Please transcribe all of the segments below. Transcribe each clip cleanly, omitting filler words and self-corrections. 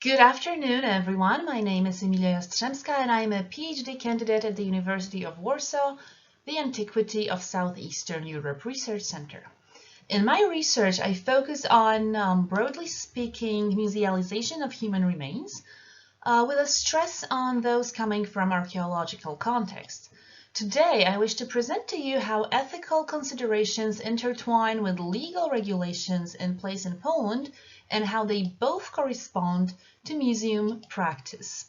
Good afternoon, everyone. My name is Emilia Jastrzębska, and I'm a PhD candidate at the University of Warsaw, the Antiquity of Southeastern Europe Research Center. In my research, I focus on, broadly speaking, musealization of human remains, with a stress on those coming from archaeological contexts. Today, I wish to present to you how ethical considerations intertwine with legal regulations in place in Poland and how they both correspond to museum practice.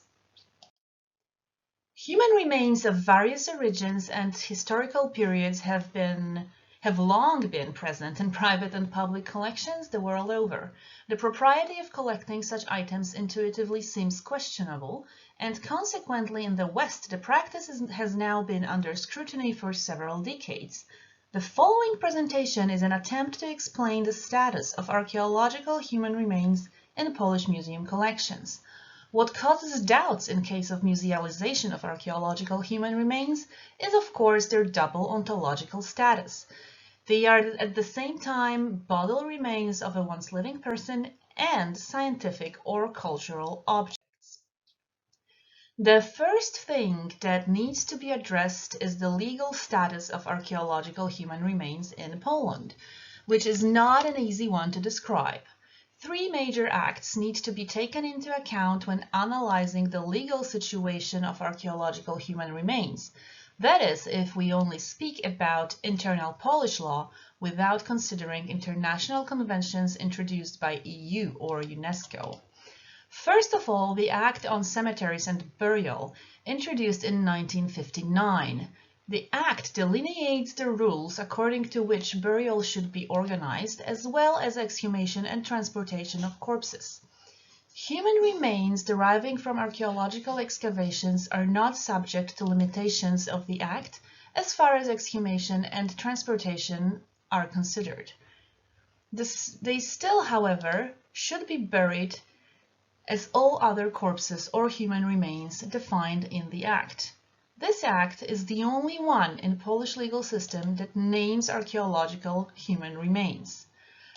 Human remains of various origins and historical periods have long been present in private and public collections the world over. The propriety of collecting such items intuitively seems questionable, and consequently in the West the practice has now been under scrutiny for several decades. The following presentation is an attempt to explain the status of archaeological human remains in Polish museum collections. What causes doubts in case of musealization of archaeological human remains is, of course, their double ontological status. They are at the same time bodily remains of a once living person and scientific or cultural objects. The first thing that needs to be addressed is the legal status of archaeological human remains in Poland, which is not an easy one to describe. Three major acts need to be taken into account when analyzing the legal situation of archaeological human remains. That is, if we only speak about internal Polish law without considering international conventions introduced by EU or UNESCO. First of all, the Act on Cemeteries and Burial, introduced in 1959. The Act delineates the rules according to which burial should be organized, as well as exhumation and transportation of corpses. Human remains deriving from archaeological excavations are not subject to limitations of the Act as far as exhumation and transportation are considered. They still, however, should be buried as all other corpses or human remains defined in the Act. This Act is the only one in Polish legal system that names archaeological human remains.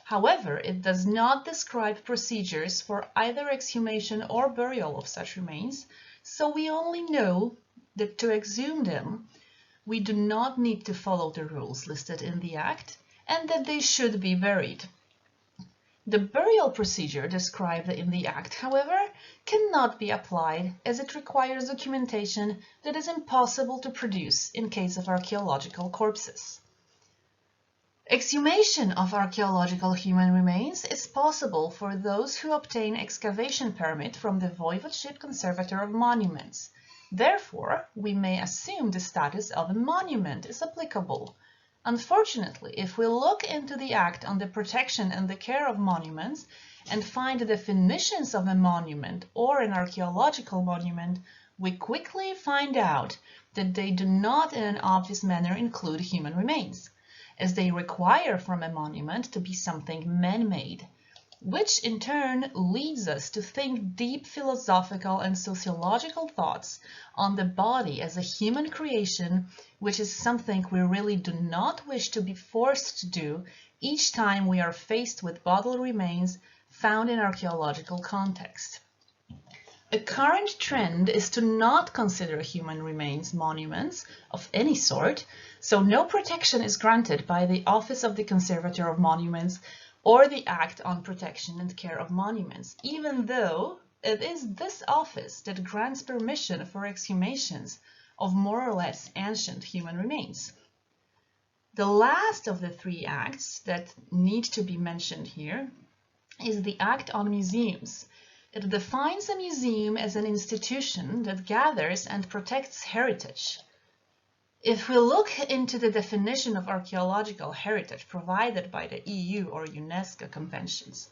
However, it does not describe procedures for either exhumation or burial of such remains, so we only know that to exhume them, we do not need to follow the rules listed in the Act, and that they should be buried. The burial procedure described in the Act, however, cannot be applied as it requires documentation that is impossible to produce in case of archaeological corpses. Exhumation of archaeological human remains is possible for those who obtain excavation permit from the Voivodeship Conservator of Monuments. Therefore, we may assume the status of a monument is applicable. Unfortunately, if we look into the Act on the protection and the care of monuments and find the definitions of a monument or an archaeological monument, we quickly find out that they do not in an obvious manner include human remains, as they require from a monument to be something man-made, which in turn leads us to think deep philosophical and sociological thoughts on the body as a human creation, which is something we really do not wish to be forced to do each time we are faced with bodily remains found in archaeological context. A current trend is to not consider human remains monuments of any sort, so no protection is granted by the Office of the Conservator of Monuments or the Act on Protection and Care of Monuments, even though it is this office that grants permission for exhumations of more or less ancient human remains. The last of the three acts that need to be mentioned here is the Act on Museums. It defines a museum as an institution that gathers and protects heritage. If we look into the definition of archaeological heritage provided by the EU or UNESCO conventions,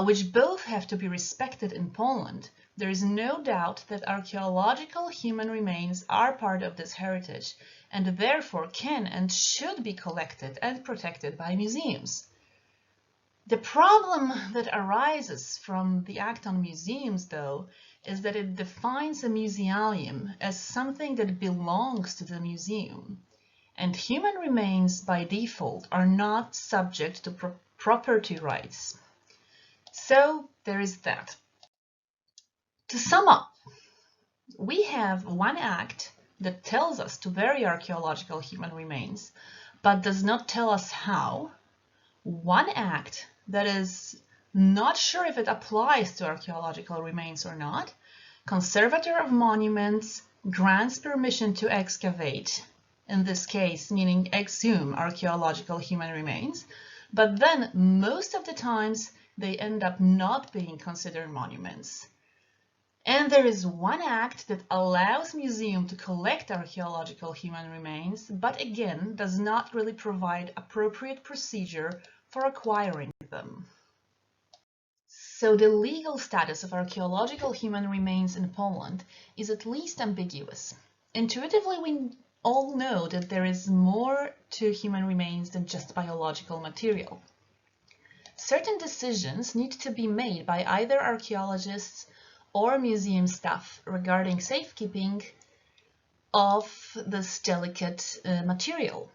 which both have to be respected in Poland, there is no doubt that archaeological human remains are part of this heritage and therefore can and should be collected and protected by museums. The problem that arises from the Act on Museums, though, is that it defines a museum as something that belongs to the museum, and human remains by default are not subject to property rights. So there is that. To sum up, we have one act that tells us to bury archaeological human remains, but does not tell us how. One act that is not sure if it applies to archaeological remains or not. Conservator of monuments grants permission to excavate, in this case meaning exhume archaeological human remains, but then most of the times they end up not being considered monuments. And there is one act that allows museum to collect archaeological human remains, but again does not really provide appropriate procedure for acquiring them. So the legal status of archaeological human remains in Poland is at least ambiguous. Intuitively, we all know that there is more to human remains than just biological material. Certain decisions need to be made by either archaeologists or museum staff regarding safekeeping of this delicate material.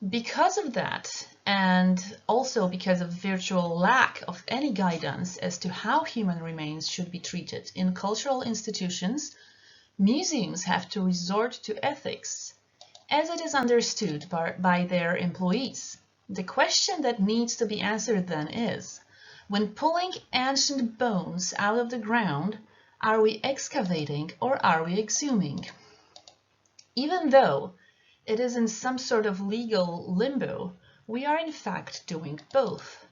Because of that, and also because of virtual lack of any guidance as to how human remains should be treated in cultural institutions, museums have to resort to ethics as it is understood by their employees. The question that needs to be answered then is, when pulling ancient bones out of the ground, are we excavating or are we exhuming? Even though it is in some sort of legal limbo, we are in fact doing both.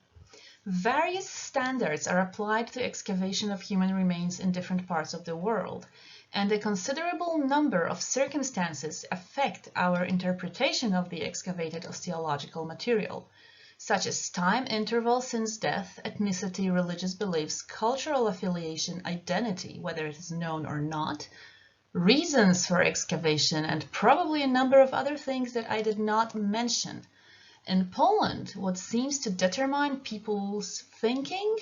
Various standards are applied to excavation of human remains in different parts of the world, and a considerable number of circumstances affect our interpretation of the excavated osteological material, such as time interval since death, ethnicity, religious beliefs, cultural affiliation, identity, whether it is known or not, reasons for excavation, and probably a number of other things that I did not mention. In Poland, what seems to determine people's thinking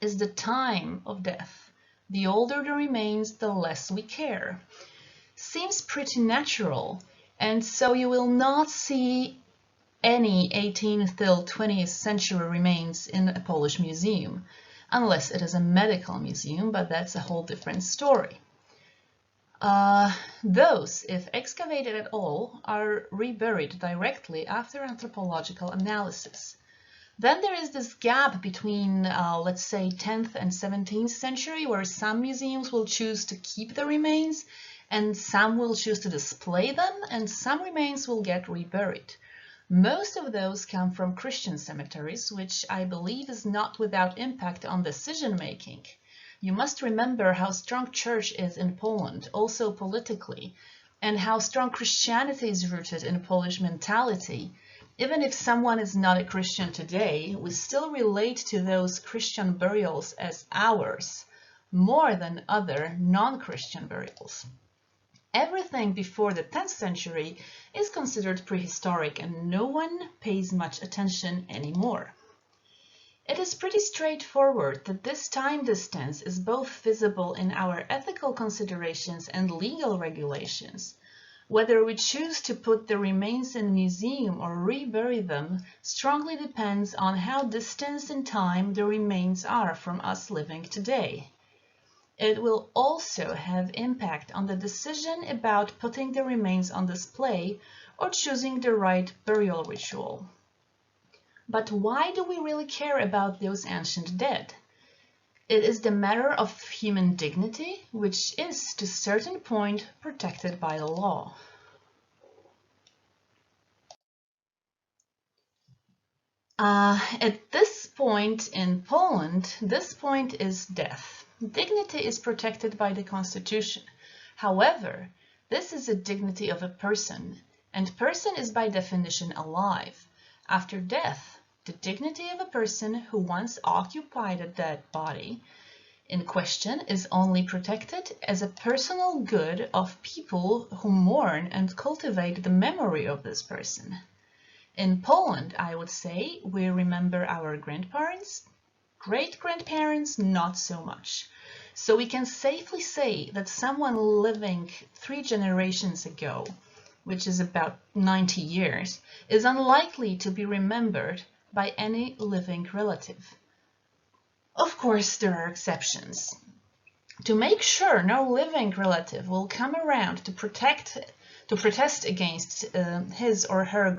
is the time of death. The older the remains, the less we care. Seems pretty natural, and so you will not see any 18th till 20th century remains in a Polish museum, unless it is a medical museum, but that's a whole different story. Those, if excavated at all, are reburied directly after anthropological analysis. Then there is this gap between, let's say, 10th and 17th century, where some museums will choose to keep the remains, and some will choose to display them, and some remains will get reburied. Most of those come from Christian cemeteries, which I believe is not without impact on decision-making. You must remember how strong church is in Poland, also politically, and how strong Christianity is rooted in Polish mentality. Even if someone is not a Christian today, we still relate to those Christian burials as ours, more than other non-Christian burials. Everything before the 10th century is considered prehistoric, and no one pays much attention anymore. It is pretty straightforward that this time distance is both visible in our ethical considerations and legal regulations. Whether we choose to put the remains in a museum or rebury them strongly depends on how distant in time the remains are from us living today. It will also have impact on the decision about putting the remains on display or choosing the right burial ritual. But why do we really care about those ancient dead? It is the matter of human dignity, which is, to a certain point, protected by the law. At this point in Poland, this point is death. Dignity is protected by the Constitution. However, this is the dignity of a person, and person is by definition alive. After death, the dignity of a person who once occupied a dead body in question is only protected as a personal good of people who mourn and cultivate the memory of this person. In Poland, I would say, we remember our grandparents, great-grandparents, not so much. So we can safely say that someone living 3 generations ago, which is about 90 years, is unlikely to be remembered by any living relative. Of course, there are exceptions. To make sure no living relative will come around to protest against his or her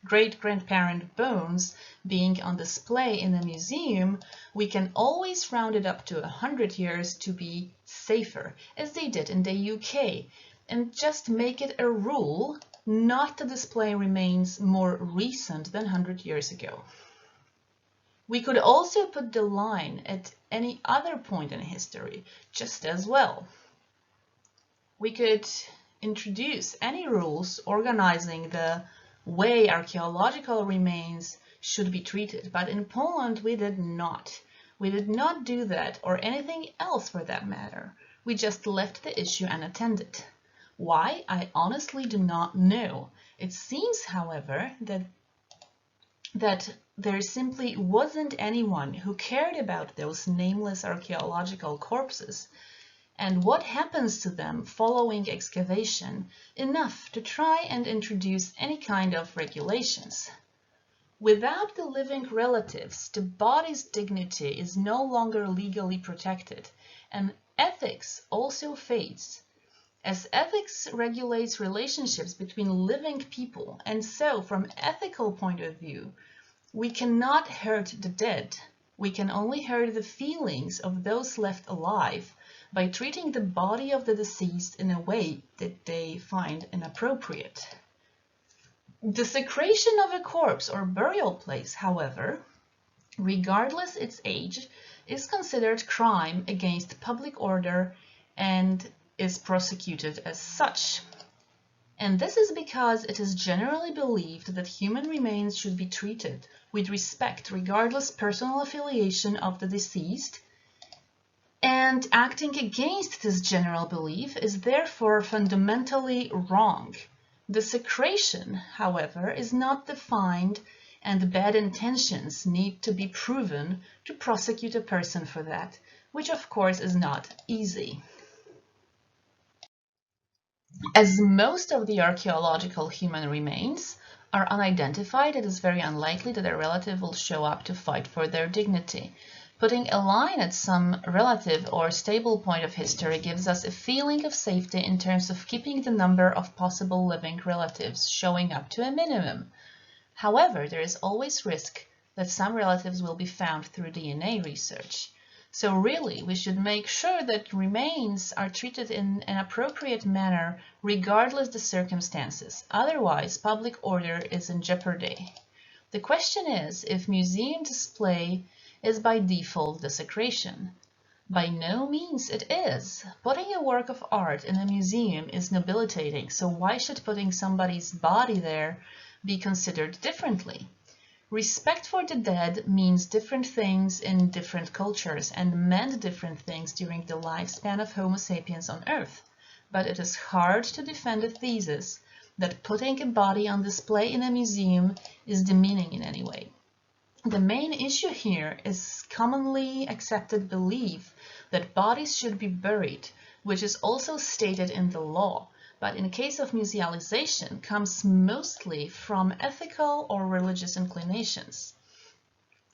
great-grandparent bones being on display in a museum, we can always round it up to 100 years to be safer, as they did in the UK, and just make it a rule not to display remains more recent than 100 years ago. We could also put the line at any other point in history, just as well. We could introduce any rules organizing the way archaeological remains should be treated, but in Poland we did not. We did not do that, or anything else for that matter. We just left the issue unattended. Why? I honestly do not know. It seems, however, that there simply wasn't anyone who cared about those nameless archaeological corpses and what happens to them following excavation enough to try and introduce any kind of regulations. Without the living relatives, the body's dignity is no longer legally protected, and ethics also fades. As ethics regulates relationships between living people, and so from an ethical point of view, we cannot hurt the dead. We can only hurt the feelings of those left alive by treating the body of the deceased in a way that they find inappropriate. Desecration of a corpse or burial place, however, regardless its age, is considered crime against public order and is prosecuted as such. And this is because it is generally believed that human remains should be treated with respect regardless personal affiliation of the deceased, and acting against this general belief is therefore fundamentally wrong. Desecration, however, is not defined, and bad intentions need to be proven to prosecute a person for that, which of course is not easy. As most of the archaeological human remains are unidentified, it is very unlikely that a relative will show up to fight for their dignity. Putting a line at some relative or stable point of history gives us a feeling of safety in terms of keeping the number of possible living relatives showing up to a minimum. However, there is always risk that some relatives will be found through DNA research. So really, we should make sure that remains are treated in an appropriate manner regardless the circumstances. Otherwise, public order is in jeopardy. The question is if museum display is by default desecration. By no means it is. Putting a work of art in a museum is debilitating, so why should putting somebody's body there be considered differently? Respect for the dead means different things in different cultures and meant different things during the lifespan of Homo sapiens on Earth. But it is hard to defend a thesis that putting a body on display in a museum is demeaning in any way. The main issue here is commonly accepted belief that bodies should be buried, which is also stated in the law, but in case of musealization comes mostly from ethical or religious inclinations.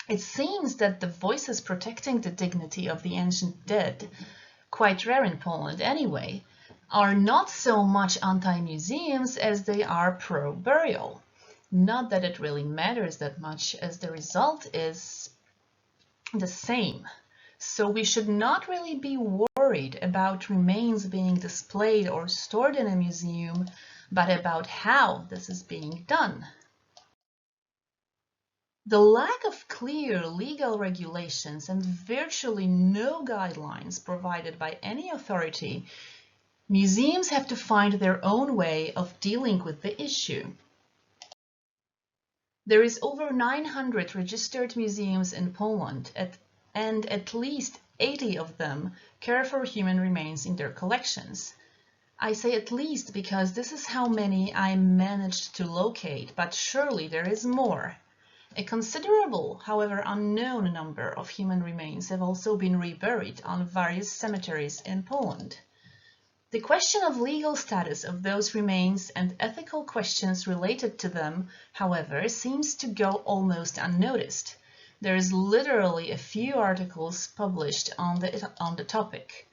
It seems that the voices protecting the dignity of the ancient dead, quite rare in Poland anyway, are not so much anti-museums as they are pro-burial. Not that it really matters that much, as the result is the same. So we should not really be worried about remains being displayed or stored in a museum, but about how this is being done. The lack of clear legal regulations and virtually no guidelines provided by any authority, museums have to find their own way of dealing with the issue. There is over 900 registered museums in Poland, and at least 80 of them care for human remains in their collections. I say at least because this is how many I managed to locate, but surely there is more. A considerable, however unknown number of human remains have also been reburied on various cemeteries in Poland. The question of legal status of those remains and ethical questions related to them, however, seems to go almost unnoticed. There is literally a few articles published on the topic.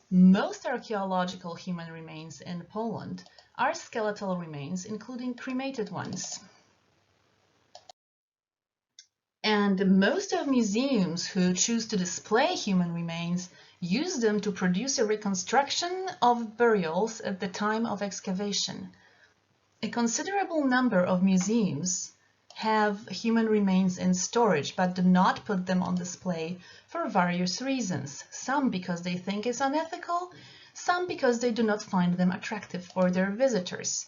Most archaeological human remains in Poland are skeletal remains, including cremated ones. And most of museums who choose to display human remains use them to produce a reconstruction of burials at the time of excavation. A considerable number of museums have human remains in storage but do not put them on display for various reasons. Some because they think it's unethical, some because they do not find them attractive for their visitors.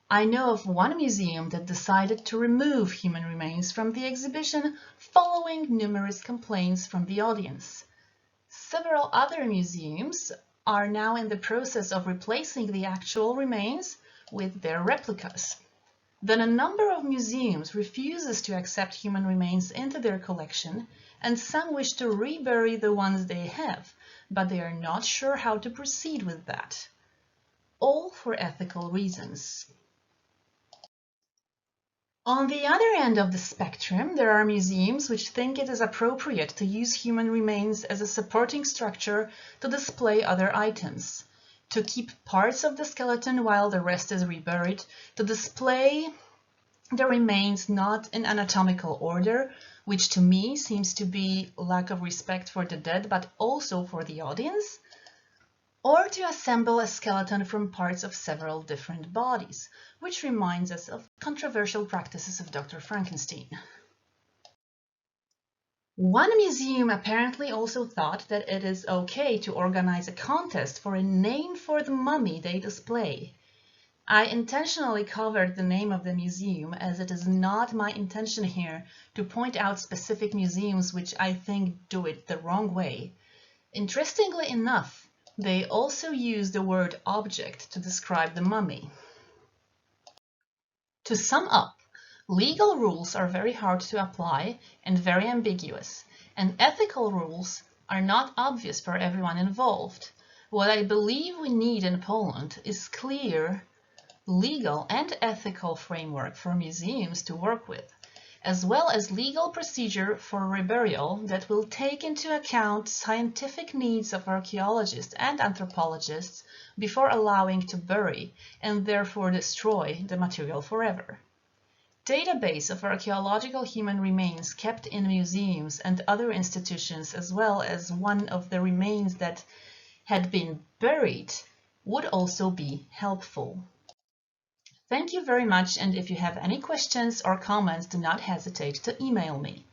I know of one museum that decided to remove human remains from the exhibition following numerous complaints from the audience. Several other museums are now in the process of replacing the actual remains with their replicas. Then a number of museums refuses to accept human remains into their collection, and some wish to rebury the ones they have, but they are not sure how to proceed with that. All for ethical reasons. On the other end of the spectrum, there are museums which think it is appropriate to use human remains as a supporting structure to display other items, to keep parts of the skeleton while the rest is reburied, to display the remains not in anatomical order, which to me seems to be lack of respect for the dead but also for the audience, or to assemble a skeleton from parts of several different bodies, which reminds us of controversial practices of Dr. Frankenstein. One museum apparently also thought that it is okay to organize a contest for a name for the mummy they display. I intentionally covered the name of the museum as it is not my intention here to point out specific museums which I think do it the wrong way. Interestingly enough, they also use the word object to describe the mummy. To sum up, legal rules are very hard to apply and very ambiguous, and ethical rules are not obvious for everyone involved. What I believe we need in Poland is clear legal and ethical framework for museums to work with, as well as legal procedure for reburial that will take into account scientific needs of archaeologists and anthropologists before allowing to bury and therefore destroy the material forever. Database of archaeological human remains kept in museums and other institutions, as well as one of the remains that had been buried, would also be helpful. Thank you very much, and if you have any questions or comments, do not hesitate to email me.